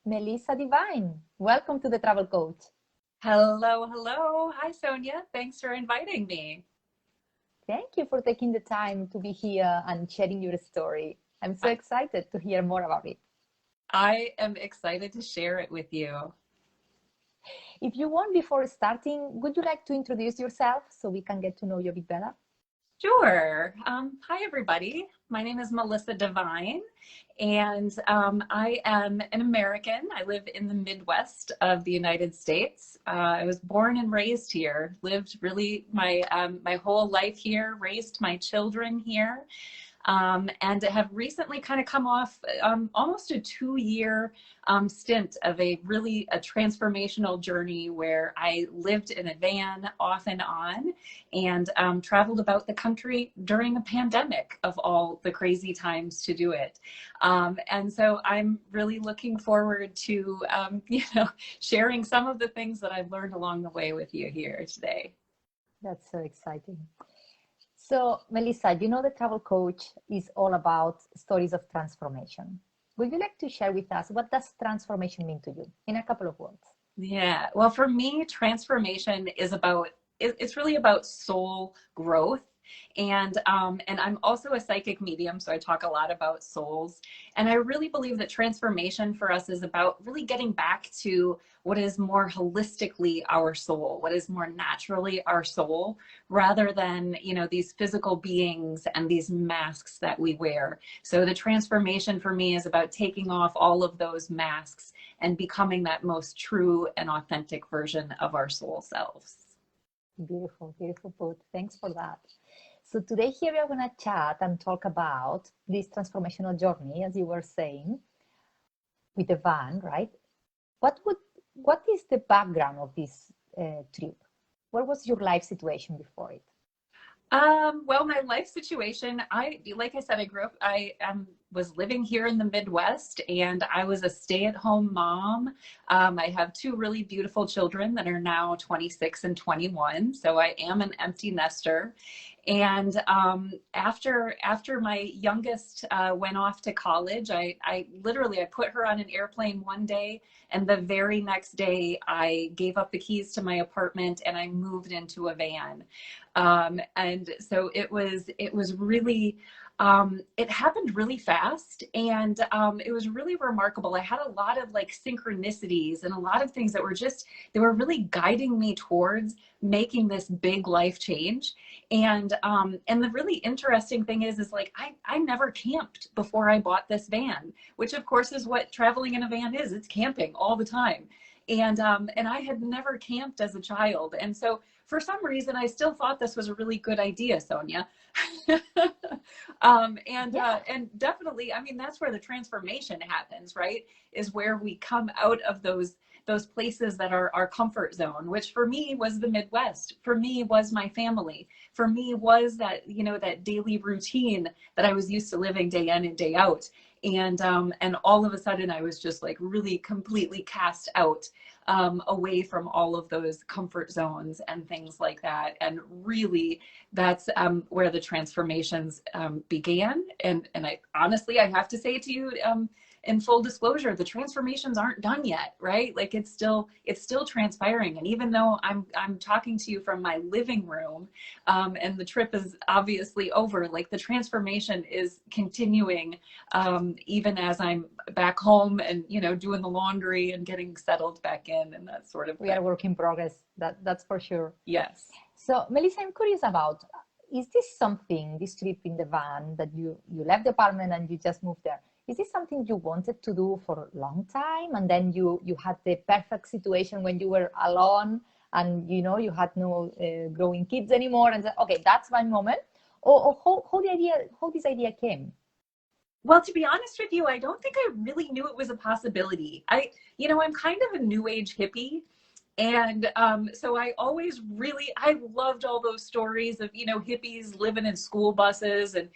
Melissa Divine. Welcome to the Travel Coach. Hello, hello. Hi, Sonia. Thanks for inviting me. Thank you for taking the time to be here and sharing your story. I'm so I, excited to hear more about it. I am excited to share it with you. If you want, before starting, would you like to introduce yourself so we can get to know you a bit better? Sure. Hi, everybody. My name is Melissa Devine, and I am an American. I live in the Midwest of the United States. I was born and raised here, lived really my whole life here, raised my children here. And have recently kind of come off almost a 2-year stint of a transformational journey where I lived in a van off and on and traveled about the country during a pandemic of all the crazy times to do it. And so I'm really looking forward to, sharing some of the things that I've learned along the way with you here today. That's so exciting. So, Melissa, you know the Travel Coach is all about stories of transformation. Would you like to share with us what does transformation mean to you in a couple of words? Yeah, well, for me, transformation is it's really about soul growth. And I'm also a psychic medium, so I talk a lot about souls. And I really believe that transformation for us is about really getting back to what is more holistically our soul, what is more naturally our soul, rather than, these physical beings and these masks that we wear. So the transformation for me is about taking off all of those masks and becoming that most true and authentic version of our soul selves. Beautiful, beautiful put. Thanks for that. So today here we are going to chat and talk about this transformational journey, as you were saying, with the van, right? What is the background of this trip? What was your life situation before it? Well, my life situation, like I said, I was living here in the Midwest and I was a stay-at-home mom. I have 2 really beautiful children that are now 26 and 21. So I am an empty nester. And after my youngest went off to college, I literally put her on an airplane one day, and the very next day I gave up the keys to my apartment and I moved into a van. And so it was really, it happened really fast, and it was really remarkable. I had a lot of like synchronicities and a lot of things that they were really guiding me towards making this big life change. And the really interesting thing is like, I never camped before I bought this van, which of course is what traveling in a van is. It's camping all the time. And I had never camped as a child. And so for some reason, I still thought this was a really good idea, Sonia. And definitely, I mean, that's where the transformation happens, right? Is where we come out of those places that are our comfort zone, which for me was the Midwest. For me was my family. For me was that, that daily routine that I was used to living day in and day out. And all of a sudden I was just like really completely cast out, away from all of those comfort zones and things like that. And really that's where the transformations began. And I honestly, I have to say to you, in full disclosure, the transformations aren't done yet, right? Like it's still transpiring. And even though I'm talking to you from my living room, and the trip is obviously over, like the transformation is continuing, even as I'm back home and, doing the laundry and getting settled back in and that sort of thing. We are work in progress. That's for sure. Yes. So, Melissa, I'm curious about, is this trip in the van that you left the apartment and you just moved there? Is this something you wanted to do for a long time, and then you had the perfect situation when you were alone and you had no growing kids anymore and said, okay, that's my moment? Or how this idea came? Well, to be honest with you, I don't think I really knew it was a possibility. I'm kind of a new age hippie. And so I loved all those stories of, hippies living in school buses and,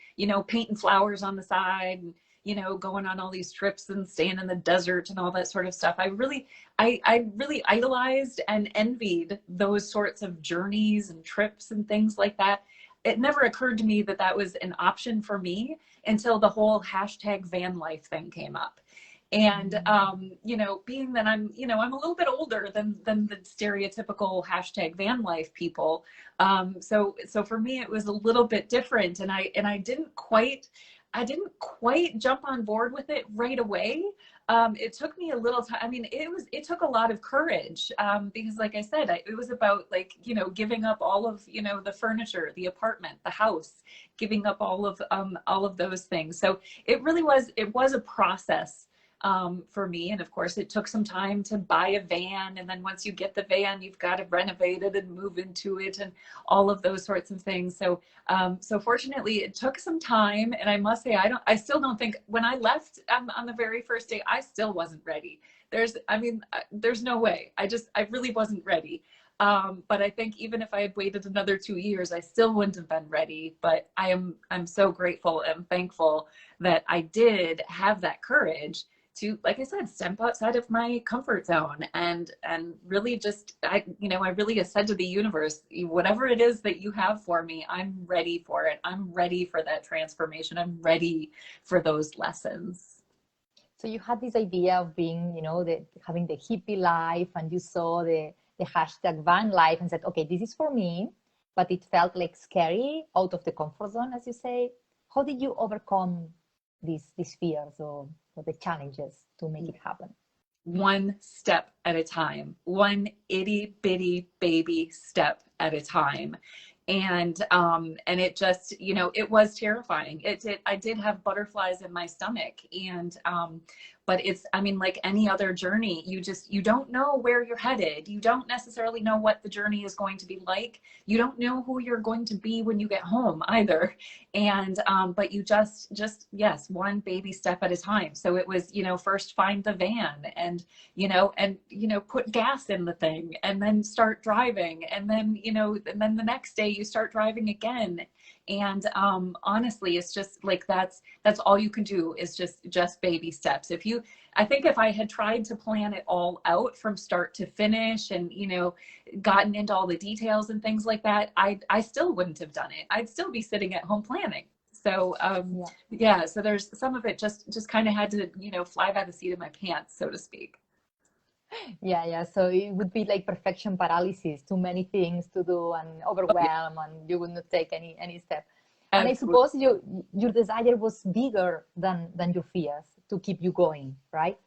painting flowers on the side and, going on all these trips and staying in the desert and all that sort of stuff. I really idolized and envied those sorts of journeys and trips and things like that. It never occurred to me that that was an option for me until the whole hashtag van life thing came up. And, you know, being that I'm, you know, I'm a little bit older than the stereotypical hashtag van life people. So for me, it was a little bit different, and I didn't quite jump on board with it right away. It took me a little time. I mean, it took a lot of courage, because like I said, it was about, like, you know, giving up all of, you know, the furniture, the apartment, the house, giving up all of those things. So it was a process, for me. And of course, it took some time to buy a van. And then once you get the van, you've got to renovate it and move into it and all of those sorts of things. So fortunately, it took some time. And I must say, I still don't think, when I left, on the very first day, I still wasn't ready. There's no way. I really wasn't ready. But I think even if I had waited another 2 years, I still wouldn't have been ready. But I'm so grateful and thankful that I did have that courage to, like I said, step outside of my comfort zone and really just, I really said to the universe, whatever it is that you have for me, I'm ready for it. I'm ready for that transformation. I'm ready for those lessons. So you had this idea of being, having the hippie life, and you saw the hashtag van life and said, okay, this is for me, but it felt like scary, out of the comfort zone, as you say. How did you overcome these fears or the challenges to make it happen? One step at a time, one itty bitty baby step at a time. And it just, it was terrifying. I did have butterflies in my stomach, and but like any other journey, you don't know where you're headed. You don't necessarily know what the journey is going to be like. You don't know who you're going to be when you get home either. And but you just yes, one baby step at a time. So it was, first find the van and put gas in the thing, and then start driving, and then the next day you start driving again. And honestly, it's just like that's all you can do, is just baby steps. I think if I had tried to plan it all out from start to finish and gotten into all the details and things like that, I still wouldn't have done it. I'd still be sitting at home planning. So yeah, so there's some of it just kind of had to fly by the seat of my pants, so to speak. Yeah. So it would be like perfection paralysis, too many things to do and overwhelm, and you would not take any step. And I suppose your desire was bigger than your fears to keep you going, right?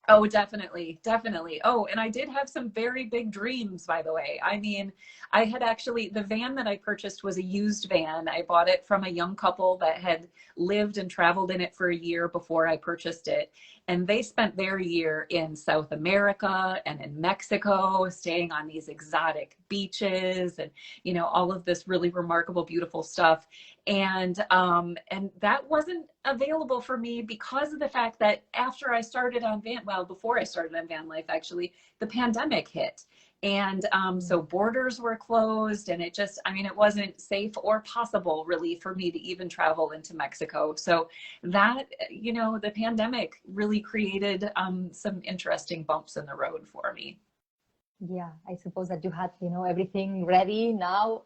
Oh, definitely. Definitely. Oh, and I did have some very big dreams, by the way. I mean, I had actually, the van that I purchased was a used van. I bought it from a young couple that had lived and traveled in it for a year before I purchased it. And they spent their year in South America and in Mexico, staying on these exotic beaches and, all of this really remarkable, beautiful stuff. And that wasn't available for me because of the fact that before I started on van life, actually, the pandemic hit. And so borders were closed, and it wasn't safe or possible really for me to even travel into Mexico. So that, the pandemic really created some interesting bumps in the road for me. Yeah, I suppose that you had, everything ready now.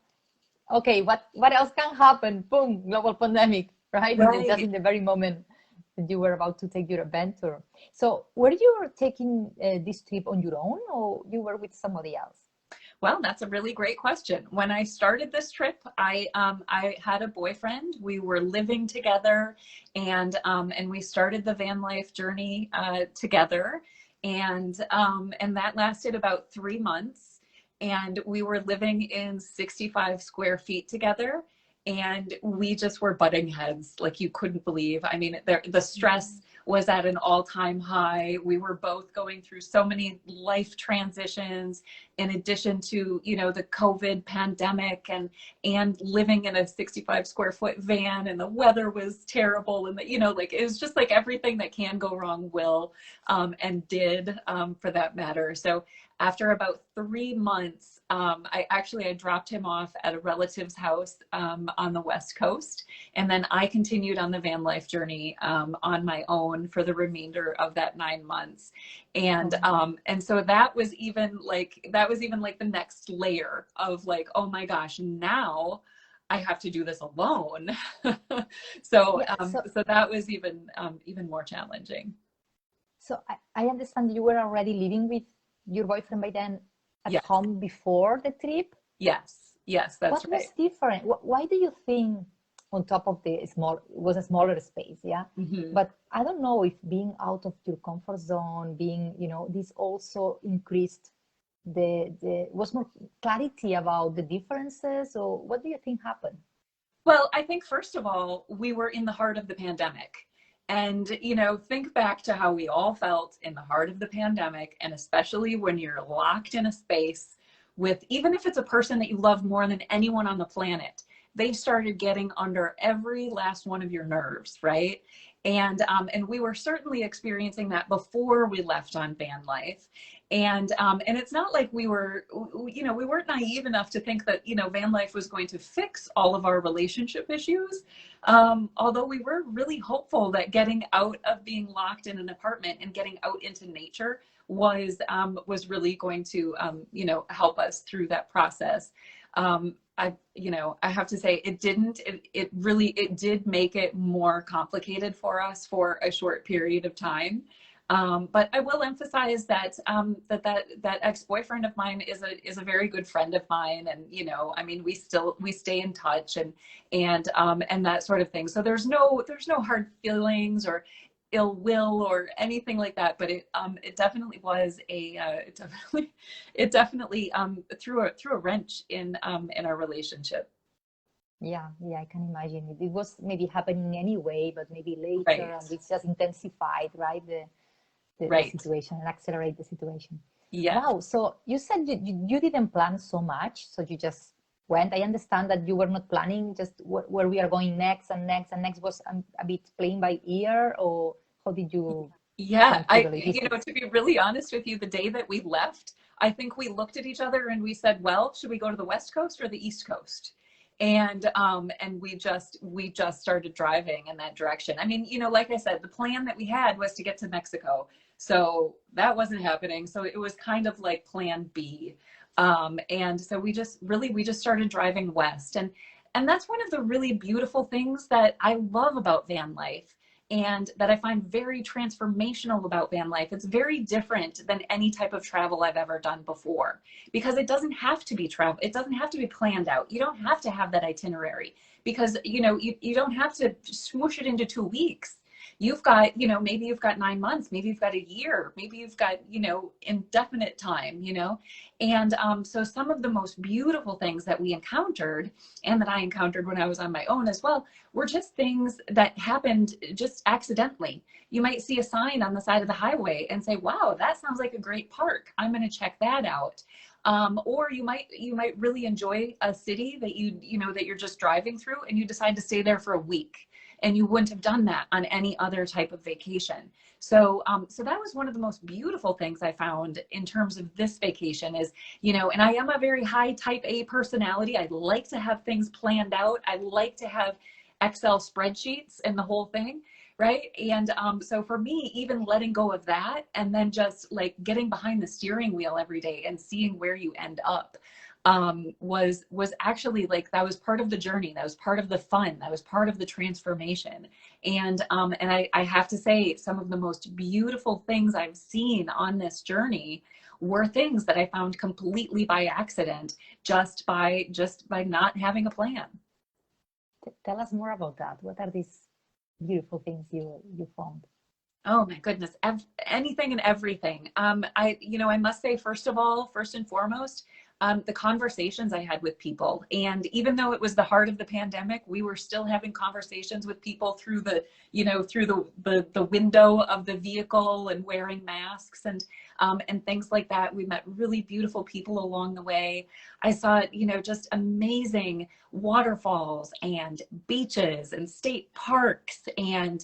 Okay, what else can happen? Boom, global pandemic, right? Right. Just in the very moment that you were about to take your adventure. So were you taking this trip on your own, or you were with somebody else? Well, that's a really great question. When I started this trip, I had a boyfriend. We were living together, and we started the van life journey together, and that lasted about 3 months. And we were living in 65 square feet together, and we just were butting heads like you couldn't believe. I mean, the stress was at an all-time high. We were both going through so many life transitions, in addition to, the COVID pandemic, and living in a 65 square foot van, and the weather was terrible. And it was just like everything that can go wrong will, and did, for that matter. So after about 3 months, I dropped him off at a relative's house on the West Coast, and then I continued on the van life journey on my own for the remainder of that 9 months. And so that was even like the next layer of like, oh my gosh, now I have to do this alone. So that was even more challenging. So I understand you were already living with your boyfriend by then at Yes, home before the trip. yes, that's What was right. different? Why do you think, on top of the small, it was a smaller space, yeah? Hmm. But I don't know if being out of your comfort zone, being, this also increased was more clarity about the differences, or what do you think happened? Well, I think first of all, we were in the heart of the pandemic. And, think back to how we all felt in the heart of the pandemic, and especially when you're locked in a space with, even if it's a person that you love more than anyone on the planet, they started getting under every last one of your nerves, right? And we were certainly experiencing that before we left on van life. And it's not like we weren't naive enough to think that, van life was going to fix all of our relationship issues. Although we were really hopeful that getting out of being locked in an apartment and getting out into nature was really going to, help us through that process. I have to say it didn't, it really, it did make it more complicated for us for a short period of time. But I will emphasize that that ex-boyfriend of mine is a very good friend of mine, and I mean, we stay in touch, and that sort of thing. So there's no hard feelings or ill will or anything like that. But it definitely was it definitely threw a wrench in our relationship. Yeah, I can imagine it was maybe happening anyway, but maybe later, Right, and it's just intensified, right? The right. situation and accelerate the situation. Yeah. Wow. So you said you didn't plan so much. So you just went. I understand that you were not planning just where we are going next and next and next was a bit playing by ear, or how did you Yeah, come to the logistics? to be really honest with you, the day that we left, I think we looked at each other and we said, well, should we go to the West Coast or the East Coast? And we just started driving in that direction. I mean, like I said, the plan that we had was to get to Mexico. So that wasn't happening. So it was kind of like plan B. And so we just started driving west. And that's one of the really beautiful things that I love about van life and that I find very transformational about van life. It's very different than any type of travel I've ever done before because it doesn't have to be travel. It doesn't have to be planned out. You don't have to have that itinerary because, you don't have to smoosh it into 2 weeks. You've got, maybe you've got 9 months, maybe you've got a year, maybe you've got, indefinite time, and so some of the most beautiful things that we encountered and that I encountered when I was on my own as well were just things that happened just accidentally. You might see a sign on the side of the highway and say, wow, that sounds like a great park. I'm going to check that out. Or you might really enjoy a city that that you're just driving through and you decide to stay there for a week and you wouldn't have done that on any other type of vacation. So that was one of the most beautiful things I found in terms of this vacation is, and I am a very high type A personality. I like to have things planned out. I like to have Excel spreadsheets and the whole thing. Right. And so for me, even letting go of that and then just like getting behind the steering wheel every day and seeing where you end up was actually like that was part of the journey. That was part of the fun. That was part of the transformation. And I have to say, some of the most beautiful things I've seen on this journey were things that I found completely by accident, just by not having a plan. Tell us more about that. What are these beautiful things you found? Oh my goodness, anything and everything. I must say, first and foremost, the conversations I had with people, and even though it was the heart of the pandemic, we were still having conversations with people through the window of the vehicle and wearing masks and things like that. We met really beautiful people along the way. I saw, just amazing waterfalls and beaches and state parks and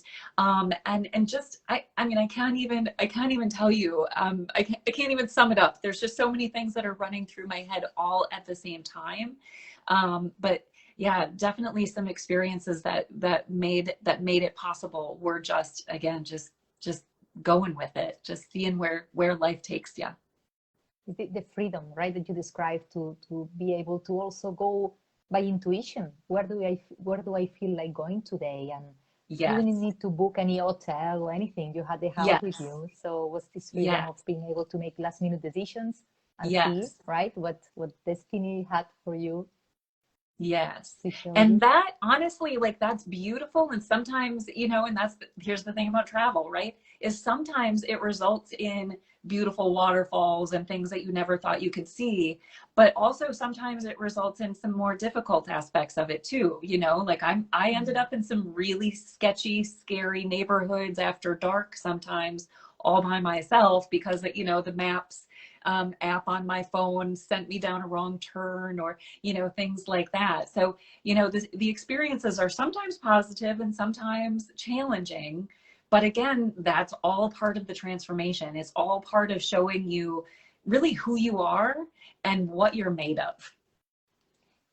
just I mean I can't even tell you I can't even sum it up. There's just so many things that are running through my head all at the same time. But yeah, definitely some experiences that made it possible were just again just going with it, just seeing where life takes you. The freedom, right, that you described to be able to also go by intuition. Where do I feel like going today, and You didn't Yes. need to book any hotel or anything. You had the house with Yes. you. So it was this freedom of Yes. being able to make last minute decisions and see, Yes. right, what destiny had for you Yes. to show And you. that honestly, like that's beautiful. And sometimes, and here's the thing about travel, right? Is sometimes it results in beautiful waterfalls and things that you never thought you could see. But also sometimes it results in some more difficult aspects of it too. Like I ended Mm. up in some really sketchy, scary neighborhoods after dark sometimes all by myself because, the maps app on my phone sent me down a wrong turn or things like that. So, the experiences are sometimes positive and sometimes challenging. But again, that's all part of the transformation. It's all part of showing you really who you are and what you're made of.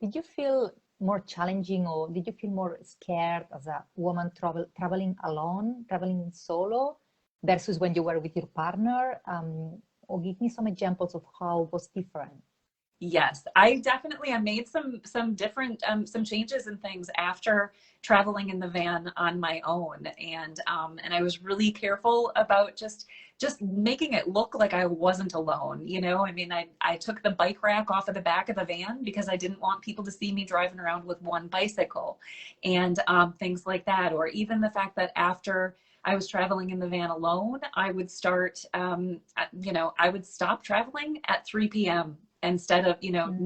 Did you feel more challenging or did you feel more scared as a woman traveling alone, traveling solo versus when you were with your partner? Or give me some examples of how it was different. Yes, I made some different some changes and things after traveling in the van on my own, and I was really careful about just making it look like I wasn't alone. I mean, I took the bike rack off of the back of the van because I didn't want people to see me driving around with one bicycle, and things like that, or even the fact that after I was traveling in the van alone, I would start, I would stop traveling at 3 p.m. instead of, Mm.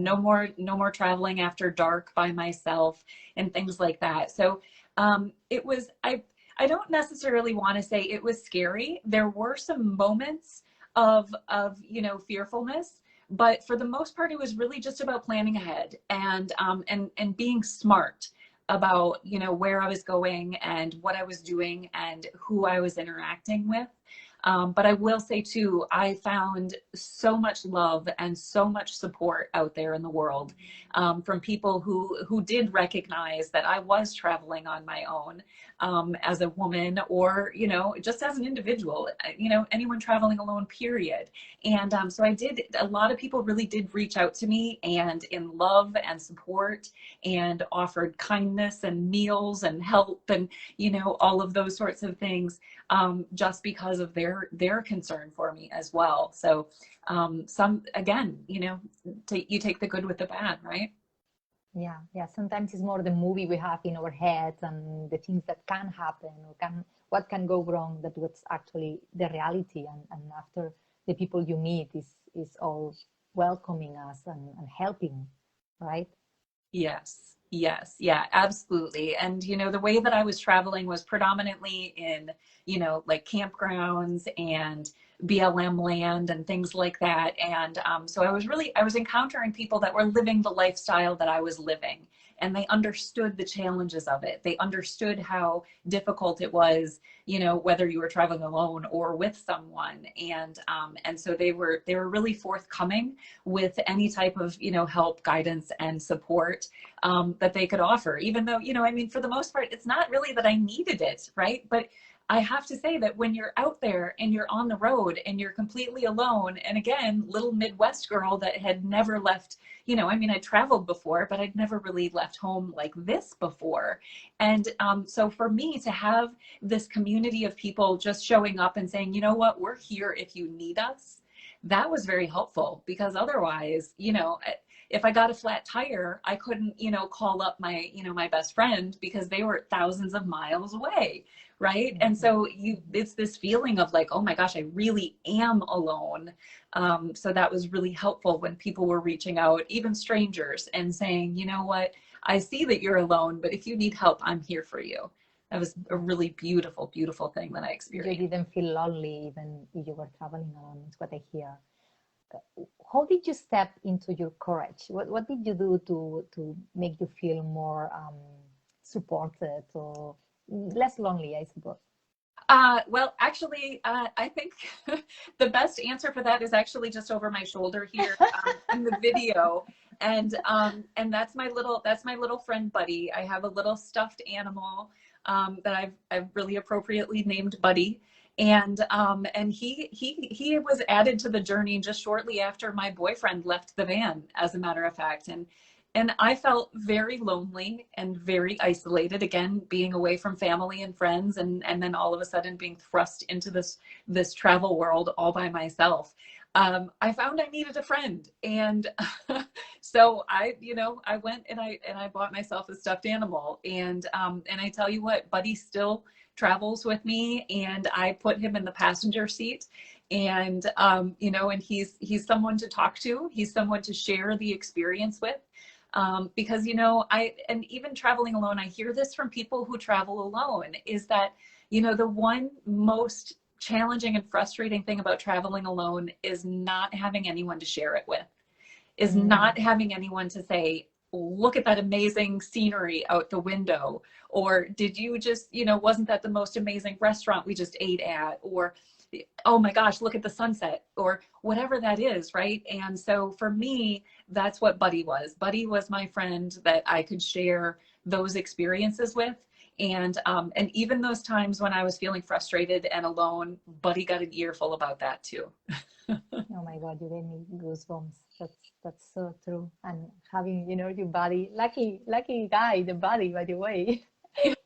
no more traveling after dark by myself and things like that. So it was, I don't necessarily want to say it was scary. There were some moments of, fearfulness, but for the most part, it was really just about planning ahead and being smart about where I was going and what I was doing and who I was interacting with. But I will say too, I found so much love and so much support out there in the world from people who did recognize that I was traveling on my own as a woman, or just as an individual, anyone traveling alone, period. And so I did. A lot of people really did reach out to me and in love and support and offered kindness and meals and help and all of those sorts of things just because of their concern for me as well. So some again, you take the good with the bad, right? Yeah, yeah. Sometimes it's more the movie we have in our heads and the things that can happen or what can go wrong that what's actually the reality. And after the people you meet is all welcoming us and helping, right? Yes, yes, yeah, absolutely. And the way that I was traveling was predominantly in, like campgrounds and BLM land and things like that. And so I was encountering people that were living the lifestyle that I was living. And they understood the challenges of it. They understood how difficult it was, whether you were traveling alone or with someone. And so they were really forthcoming with any type of help, guidance, and support that they could offer. Even though I mean, for the most part, it's not really that I needed it, right? But I have to say that when you're out there and you're on the road and you're completely alone, and again, little Midwest girl that had never left, I mean, I traveled before, but I'd never really left home like this before. And so for me to have this community of people just showing up and saying, you know what, we're here if you need us, that was very helpful, because otherwise, if I got a flat tire, I couldn't, call up my best friend because they were thousands of miles away. Right. And Mhm. so it's this feeling of like, oh my gosh, I really am alone. So that was really helpful when people were reaching out, even strangers, and saying, you know what, I see that you're alone, but if you need help, I'm here for you. That was a Yeah. really beautiful, beautiful thing that I You experienced. didn't feel lonely even if you were traveling alone. It's what I hear. How did you step into your courage? What did you do to make you feel more supported or less lonely, I suppose? Well, actually, I think the best answer for that is actually just over my shoulder here in the video, and that's my little friend Buddy. I have a little stuffed animal that I've really appropriately named Buddy, and he was added to the journey just shortly after my boyfriend left the van, as a matter of fact, And I felt very lonely and very isolated, again, being away from family and friends, and then all of a sudden being thrust into this travel world all by myself. I found I needed a friend. And so I went and I bought myself a stuffed animal. And I tell you what, Buddy still travels with me, and I put him in the passenger seat. And and he's someone to talk to. He's someone to share the experience with. Because and even traveling alone, I hear this from people who travel alone, is that the one most challenging and frustrating thing about traveling alone is not having anyone to share it with, is not having anyone to say, look at that amazing scenery out the window, or did you just, wasn't that the most amazing restaurant we just ate at, or oh my gosh, look at the sunset, or whatever that is, right? And so for me, that's what Buddy was. Buddy was my friend that I could share those experiences with. And even those times when I was feeling frustrated and alone, Buddy got an earful about that too. Oh my God, you gave me goosebumps. That's so true. And having, your Buddy, lucky guy, the Buddy, by the way.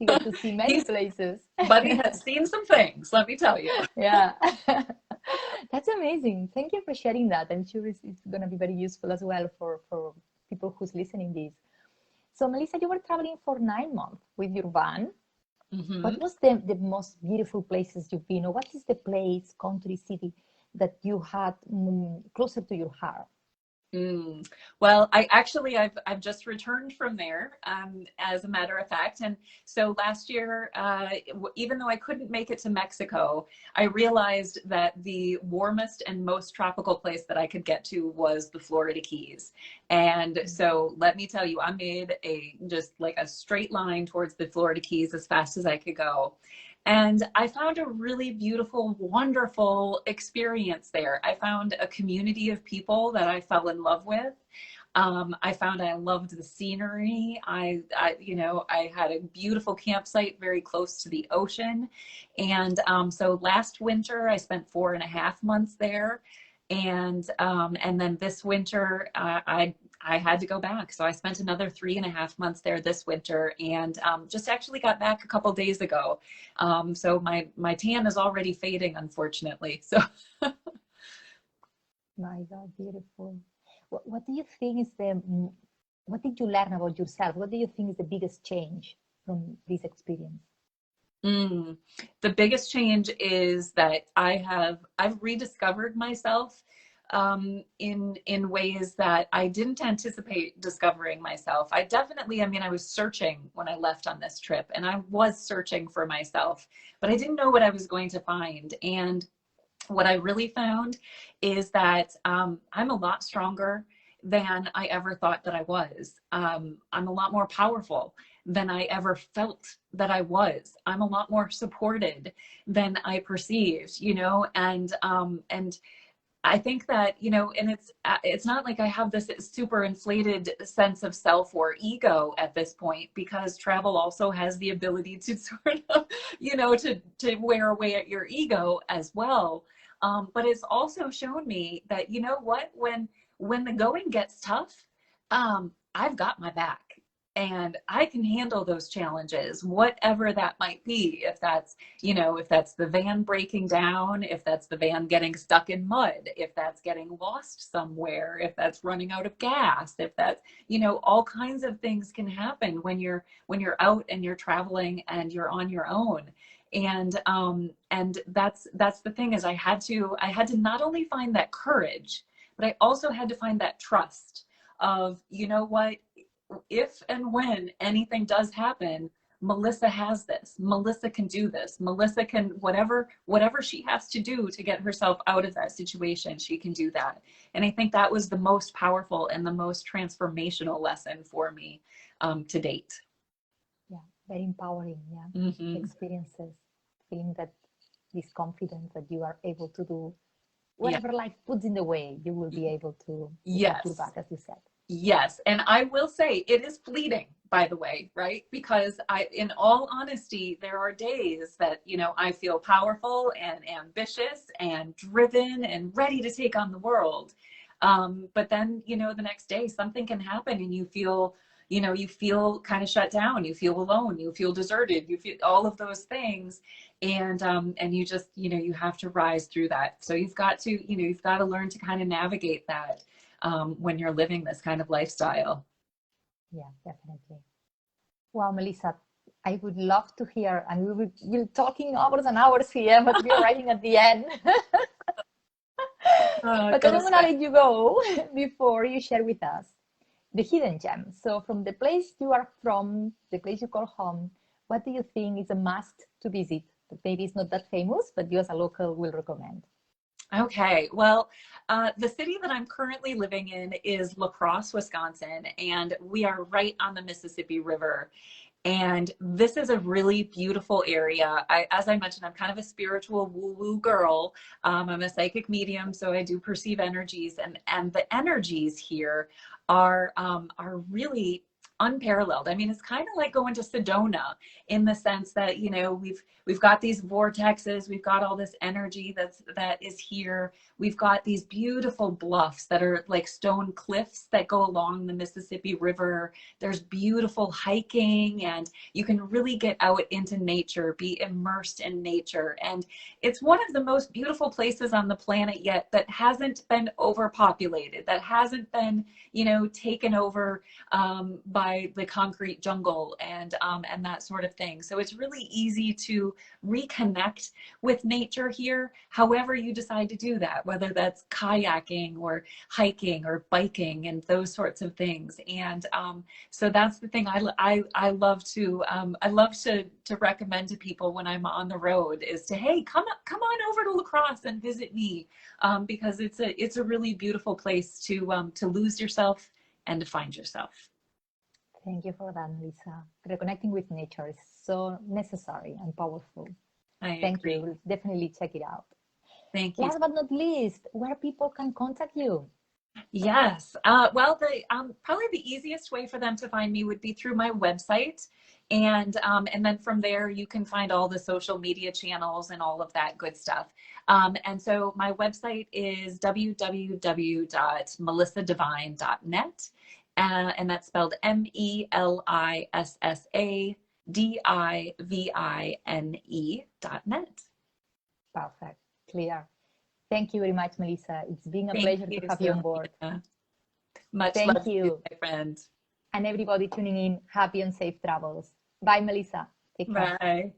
You get to see many places. Buddy has seen some things, let me tell you. Yeah. That's amazing. Thank you for sharing that. I'm sure it's going to be very useful as well for people who's listening this. So Melissa, you were traveling for 9 months with your van. Mm-hmm. What was the most beautiful places you've been, or what is the place, country, city that you had closer to your heart? Well, I've just returned from there, as a matter of fact. And so last year, even though I couldn't make it to Mexico, I realized that the warmest and most tropical place that I could get to was the Florida Keys. And so let me tell you, I made just like a straight line towards the Florida Keys as fast as I could go. And I found a really beautiful, wonderful experience there. I found a community of people that I fell in love with. I found I loved the scenery. I had a beautiful campsite very close to the ocean. And so last winter, I spent 4.5 months there. And then this winter, I had to go back. So I spent another 3.5 months there this winter, and just actually got back a couple days ago. So my tan is already fading, unfortunately. So My God, beautiful. What do you think is what did you learn about yourself? What do you think is the biggest change from this experience? The biggest change is that I've rediscovered myself in ways that I didn't anticipate discovering myself. I was searching when I left on this trip, and I was searching for myself, but I didn't know what I was going to find. And what I really found is that I'm a lot stronger than I ever thought that I was. I'm a lot more powerful than I ever felt that I was. I'm a lot more supported than I perceived, and I think that, and it's not like I have this super inflated sense of self or ego at this point, because travel also has the ability to sort of, to wear away at your ego as well. But it's also shown me that, what, when the going gets tough, I've got my back. And I can handle those challenges, whatever that might be. If that's the van breaking down, if that's the van getting stuck in mud, if that's getting lost somewhere, if that's running out of gas, if that's, all kinds of things can happen when you're out and you're traveling and you're on your own. And that's the thing, is I had to not only find that courage, but I also had to find that trust of, what, if and when anything does happen, Melissa has this. Melissa can do this. Melissa can, whatever she has to do to get herself out of that situation, she can do that. And I think that was the most powerful and the most transformational lesson for me to date. Yeah, very empowering. Yeah, experiences, feeling that this confidence that you are able to do whatever life puts in the way, you will be able to get your back, as you said. Yes. And I will say it is fleeting, by the way, right? Because in all honesty, there are days that, I feel powerful and ambitious and driven and ready to take on the world. But then, the next day something can happen and you feel kind of shut down, you feel alone, you feel deserted, you feel all of those things. And you just, you have to rise through that. So you've got to learn to kind of navigate that when you're living this kind of lifestyle. Yeah, definitely. Wow, Melissa, I would love to hear, and we'll talking hours and hours here, but we're writing at the end. But I don't want to let you go before you share with us the hidden gem. So from the place you are from, the place you call home, what do you think is a must to visit? Maybe it's not that famous, but you as a local will recommend. Okay, well, the city that I'm currently living in is La Crosse, Wisconsin, and we are right on the Mississippi River. And this is a really beautiful area. As I mentioned, I'm kind of a spiritual woo-woo girl. I'm a psychic medium, so I do perceive energies, and the energies here are really unparalleled. I mean, it's kind of like going to Sedona in the sense that, we've got these vortexes, we've got all this energy that is here. We've got these beautiful bluffs that are like stone cliffs that go along the Mississippi River. There's beautiful hiking, and you can really get out into nature, be immersed in nature. And it's one of the most beautiful places on the planet yet that hasn't been overpopulated, that hasn't been, taken over by the concrete jungle and that sort of thing. So it's really easy to reconnect with nature here, however you decide to do that, whether that's kayaking or hiking or biking and those sorts of things. And so that's the thing I love to recommend to people when I'm on the road is to, hey, come on over to La Crosse and visit me, because it's a really beautiful place to lose yourself and to find yourself. Thank you for that, Lisa. Reconnecting with nature is so necessary and powerful. Thank you. We'll definitely check it out. Thank you. Last but not least, where people can contact you. Yes. Well, probably the easiest way for them to find me would be through my website. And then from there, you can find all the social media channels and all of that good stuff. And so my website is www.melissadivine.net. And that's spelled MELISSADIVINE.net. Perfect. Clear. Thank you very much, Melissa. It's been a Thank pleasure you to have so you on board. Much Thank love to you, my friend. And everybody tuning in, happy and safe travels. Bye, Melissa. Take care. Bye.